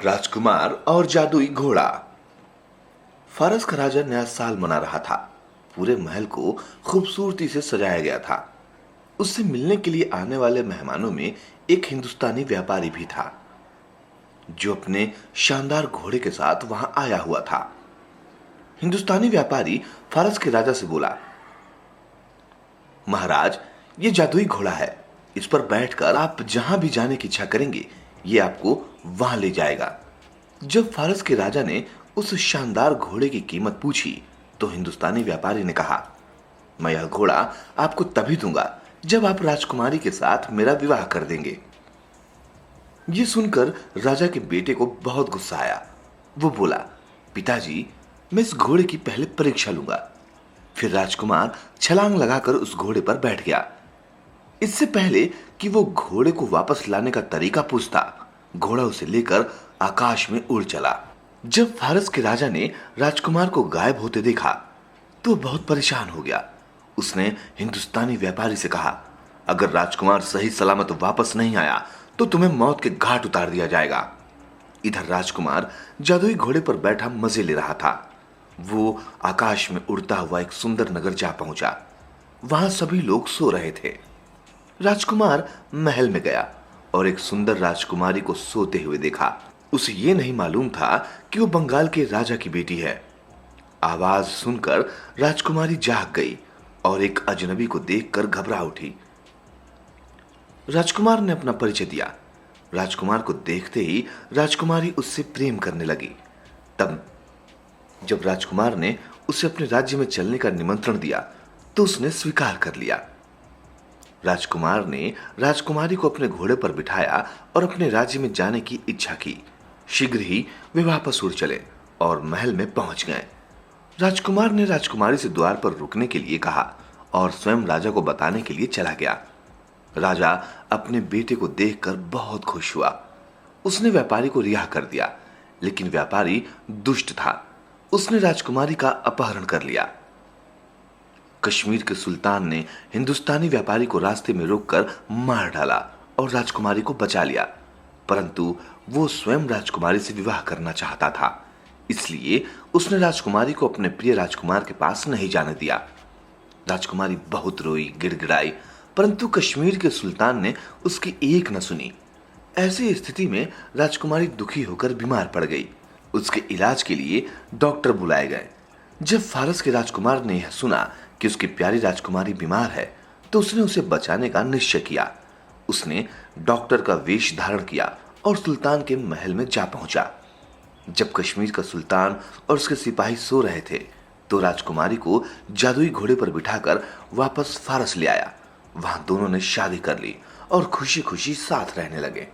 राजकुमार और जादुई घोड़ा। फारस का राजा नया साल मना रहा था। पूरे महल को खूबसूरती से सजाया गया था। उससे मिलने के लिए आने वाले मेहमानों में एक हिंदुस्तानी व्यापारी भी था, जो अपने शानदार घोड़े के साथ वहां आया हुआ था। हिंदुस्तानी व्यापारी फारस के राजा से बोला, महाराज, ये जादुई घोड़ा है। इस पर बैठकर आप जहां भी जाने की इच्छा करेंगे, ये आपको वहां ले जाएगा। जब फारस के राजा ने उस शानदार घोड़े की कीमत पूछी, तो हिंदुस्तानी व्यापारी ने कहा, मैं यह घोड़ा आपको तभी दूंगा जब आप राजकुमारी के साथ मेरा विवाह कर देंगे। ये सुनकर राजा के बेटे को बहुत गुस्सा आया। वो बोला, पिताजी, मैं इस घोड़े की पहले परीक्षा लूंगा। फिर राजकुमार छलांग लगाकर उस घोड़े पर बैठ गया। इससे पहले कि वो घोड़े को वापस लाने का तरीका पूछता, घोड़ा उसे लेकर आकाश में उड़ चला। जब फारस के राजा ने राजकुमार को गायब होते देखा, तो बहुत परेशान हो गया। उसने हिंदुस्तानी व्यापारी से कहा, अगर राजकुमार सही सलामत वापस नहीं आया तो तुम्हें मौत के घाट उतार दिया जाएगा। इधर राजकुमार जादुई घोड़े पर बैठा मजे ले रहा था। वो आकाश में उड़ता हुआ एक सुंदर नगर जा पहुंचा। वहां सभी लोग सो रहे थे। राजकुमार महल में गया और एक सुंदर राजकुमारी को सोते हुए देखा। उसे ये नहीं मालूम था कि वो बंगाल के राजा की बेटी है। आवाज सुनकर राजकुमारी जाग गई और एक अजनबी को देखकर घबरा उठी। राजकुमार ने अपना परिचय दिया। राजकुमार को देखते ही राजकुमारी उससे प्रेम करने लगी। तब जब राजकुमार ने उसे अपने राज्य में चलने का निमंत्रण दिया, तो उसने स्वीकार कर लिया। राजकुमार ने राजकुमारी को अपने घोड़े पर बिठाया और अपने राज्य में जाने की इच्छा की। शीघ्र ही वे वापस उड़ चले और महल में पहुंच गए। राजकुमार ने राजकुमारी से द्वार पर रुकने के लिए कहा और स्वयं राजा को बताने के लिए चला गया। राजा अपने बेटे को देखकर बहुत खुश हुआ। उसने व्यापारी को रिहा कर दिया, लेकिन व्यापारी दुष्ट था। उसने राजकुमारी का अपहरण कर लिया। कश्मीर के सुल्तान ने हिंदुस्तानी व्यापारी को रास्ते में रोककर मार डाला और राजकुमारी को बचा लिया, परंतु वो स्वयं राजकुमारी से विवाह करना चाहता था। इसलिए उसने राजकुमारी को अपने प्रिय राजकुमार के पास नहीं जाने दिया। राजकुमारी बहुत रोई, गिड़गिड़ाई, परंतु कश्मीर के सुल्तान ने उसकी एक न सुनी। ऐसी स्थिति में राजकुमारी दुखी होकर बीमार पड़ गई। उसके इलाज के लिए डॉक्टर बुलाए गए। जब फारस के राजकुमार ने यह सुना कि उसकी प्यारी राजकुमारी बीमार है, तो उसने उसे बचाने का निश्चय किया। उसने डॉक्टर का वेश धारण किया और सुल्तान के महल में जा पहुंचा। जब कश्मीर का सुल्तान और उसके सिपाही सो रहे थे, तो राजकुमारी को जादुई घोड़े पर बिठाकर वापस फारस ले आया। वहां दोनों ने शादी कर ली और खुशी खुशी साथ रहने लगे।